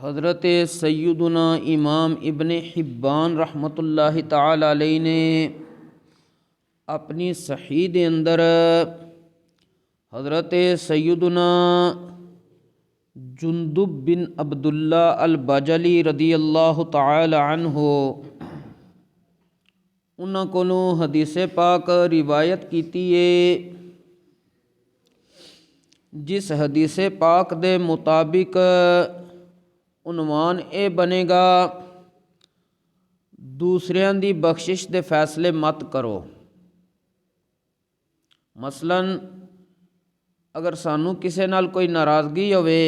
حضرت سیدنا امام ابن حبان رحمۃ اللہ تعالی علیہ نے اپنی صحیح دے اندر حضرت سیدنا جندب بن عبداللہ البجلی رضی اللہ تعالی عنہ انہاں کولوں حدیث پاک روایت کیتی ہے، جس حدیث پاک دے مطابق عنوان اے بنے گا دوسریاں دی بخشش دے فیصلے مت کرو۔ مثلاً اگر سانوں کسے نال کوئی ناراضگی ہوئے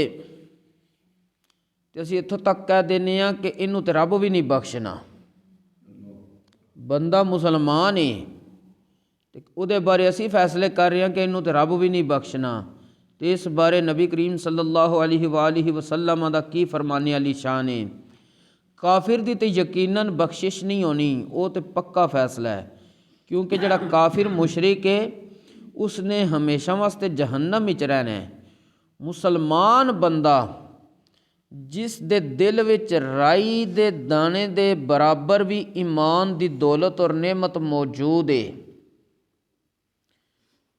تے اسی اتھوں تک کہہ دینے ہاں کہ انہوں تے رب بھی نہیں بخشنا، بندہ مسلمان ہے تے او دے بارے اسی فیصلے کر رہے ہیں کہ انہوں تے رب بھی نہیں بخشنا، تے اس بارے نبی کریم صلی اللہ علیہ وآلہ وسلم دا کی فرمانے علی شان ہے۔ کافر دی تے یقیناً بخشش نہیں ہونی، او تے پکا فیصلہ ہے، کیونکہ جڑا کافر مشرک ہے اس نے ہمیشہ واسطے جہنم وچ رہنا ہے۔ مسلمان بندہ جس دے دل وچ رائی دے دانے دے برابر بھی ایمان دی دولت اور نعمت موجود ہے،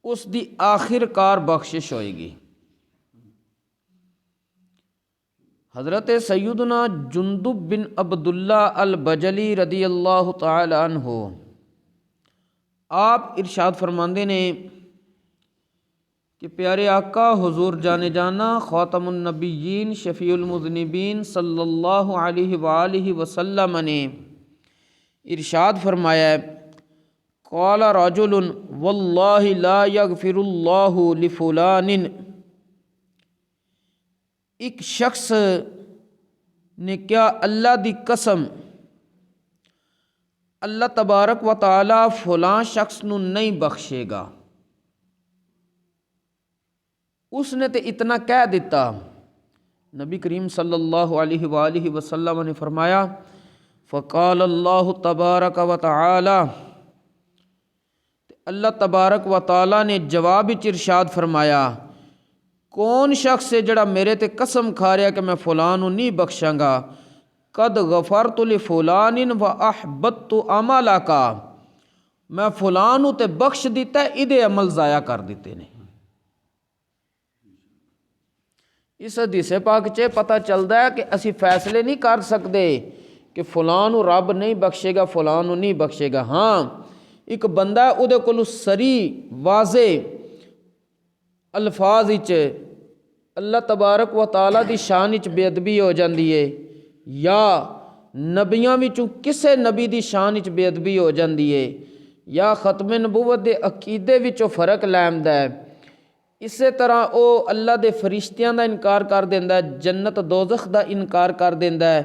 اس دی آخر کار بخشش ہوئے گی۔ حضرت سیدنا جندب بن عبداللہ البجلی رضی اللہ تعالی عنہ آپ ارشاد فرماندے نے کہ پیارے آقا حضور جانے جانا خاتم النبیین شفیع المذنبین صلی اللہ علیہ وآلہ وسلم نے ارشاد فرمایا ہے، قال رجل واللہ لا یغفر اللہ لفلان، ایک شخص نے کیا اللہ دی قسم اللہ تبارک و تعالی فلاں شخص نو نہیں بخشے گا۔ اس نے تے اتنا کہہ دیتا، نبی کریم صلی اللہ علیہ وآلہ وسلم نے فرمایا فقال اللہ تبارک و تعالی، اللہ تبارک و تعالی نے جواب ارشاد فرمایا، کون شخص ہے جڑا میرے تے قسم کھا رہا کہ میں فلاں نو نہیں بخشاں گا، قد غفرت لفلان و احبطت عملک، میں فلاں نو تے بخش دیتا ہے، ادھے عمل ضائع کر دیتے نے۔ اس حدیث پاک چے پتہ چلدا ہے کہ اسی فیصلے نہیں کر سکتے کہ فلاں نو رب نہیں بخشے گا، فلاں نو نہیں بخشے گا۔ ہاں ایک بندہ ہے او دے کولو سری واضح الفاظ وچ اللہ تبارک و تعالیٰ دی شان وچ بے ادبی ہو جاندی ہے، یا نبیاں وچوں کسے نبی دی شان وچ بے ادبی ہو جاندی ہے، یا ختم نبوت دے عقیدے وچوں فرق لیندا ہے، اسی طرح او اللہ دے فرشتیاں دا انکار کر دیندا ہے، جنت دوزخ دا انکار کر دیندا ہے،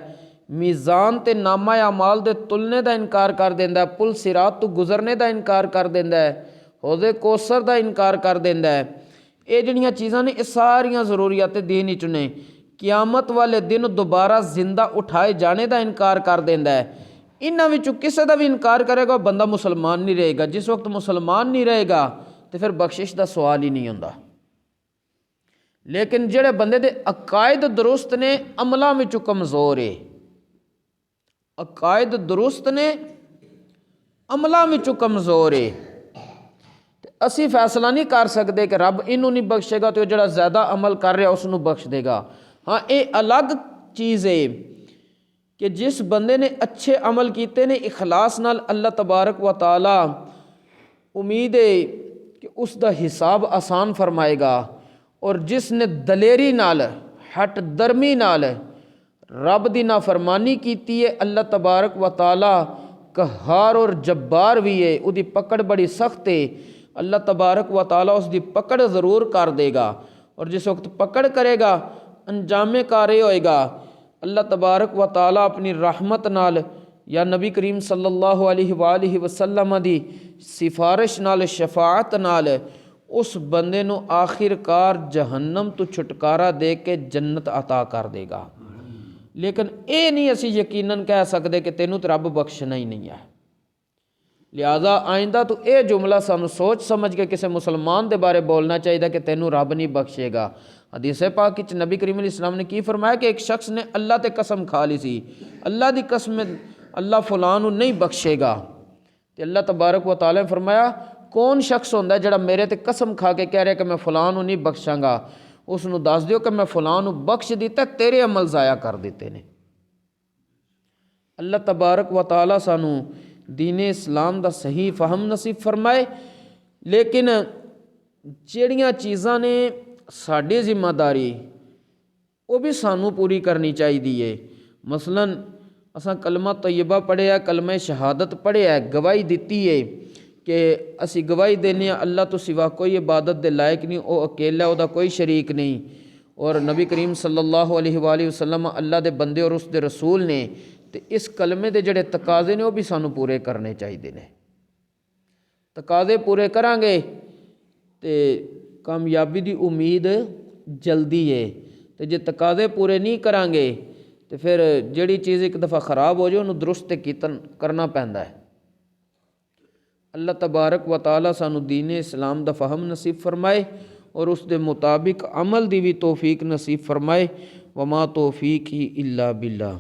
میزان تے نامہ اعمال دے تلنے دا انکار کر دیندا ہے، پل صراط تو گزرنے دا انکار کر دیندا ہے، حوض کوثر دا انکار کر دیندا ہے۔ یہ جڑیاں چیزاں نے یہ ساریاں ضروریات دین وچ نے، قیامت والے دن دوبارہ زندہ اٹھائے جانے دا انکار کر دیندا ہے۔ انہاں وچوں کسے دا بھی انکار کرے گا بندہ مسلمان نہیں رہے گا۔ جس وقت مسلمان نہیں رہے گا تو پھر بخشش دا سوال ہی نہیں ہوندا۔ لیکن جڑے بندے دے عقائد درست نے عملاں وچوں کمزور ہے، عقائد درست نے عملاں وچوں کمزور ہے، اسی فیصلہ نہیں کر سکتے کہ رب انہوں نہیں بخشے گا تو جڑا زیادہ عمل کر رہا اس نو بخش دے گا۔ ہاں یہ الگ چیز ہے کہ جس بندے نے اچھے عمل کیتے نے اخلاص نال، اللہ تبارک و تعالی امید ہے کہ اس دا حساب آسان فرمائے گا، اور جس نے دلیری نال ہٹ درمی نال رب دی نافرمانی کیتی ہے، اللہ تبارک و تعالی قہار اور جبار بھی ہے، او دی پکڑ بڑی سخت ہے، اللہ تبارک و تعالیٰ اس دی پکڑ ضرور کر دے گا، اور جس وقت پکڑ کرے گا انجام کار یہ ہوئے گا، اللہ تبارک و تعالیٰ اپنی رحمت نال یا نبی کریم صلی اللہ علیہ وآلہ وسلم دی سفارش نال شفاعت نال اس بندے نو آخر کار جہنم تو چھٹکارا دے کے جنت عطا کر دے گا۔ لیکن اے نہیں اسی یقیناً کہہ سکتے کہ تینوں تو رب بخشنا ہی نہیں ہے۔ لہٰذا آئندہ تو یہ جملہ سانو سوچ سمجھ کے کسی مسلمان دے بارے بولنا چاہیے کہ تینوں رب نہیں بخشے گا۔ حدیث پاک وچ نبی کریم علیہ السلام نے کی فرمایا کہ ایک شخص نے اللہ تے قسم کھا لی سی، اللہ دی قسم اللہ فلاں نو نہیں بخشے گا، تے اللہ تبارک و تعالی نے فرمایا کون شخص ہوندا ہے جڑا میرے تے قسم کھا کے کہہ رہا کہ میں فلاں نو نہیں بخشاں گا، اس نو دس دیو کہ میں فلاں نو بخش دیتا، تیرے عمل ضائع کر دیتے نے۔ اللہ تبارک و تعالی سانو دین اسلام دا صحیح فہم نصیب فرمائے، لیکن جیڑیاں چیزاں نے ساڈی ذمہ داری وہ بھی سانو پوری کرنی چاہیے۔ مثلاً اساں کلمہ طیبہ پڑھیا، کلمہ شہادت پڑھیا، گواہی دیتی ہے کہ اسی گواہی دینے اللہ تو سوا کوئی عبادت دے لائق نہیں، وہ اکیلا، وہ دا کوئی شریک نہیں، اور نبی کریم صلی اللہ علیہ وآلہ وسلم اللہ دے بندے اور اس دے رسول نے، تے اس کلمے دے جڑے تقاضے نے وہ بھی سانو پورے کرنے چاہیے نے۔ تقاضے پورے کران گے تے کامیابی دی امید جلدی ہے، تے جے تقاضے پورے نہیں کران گے تے پھر جڑی چیز ایک دفعہ خراب ہو جائے انہوں درست کرنا پیندا ہے۔ اللہ تبارک و تعالی سانو دین اسلام دا فہم نصیب فرمائے اور اس دے مطابق عمل دی بھی توفیق نصیب فرمائے۔ وما توفیقی الا باللہ۔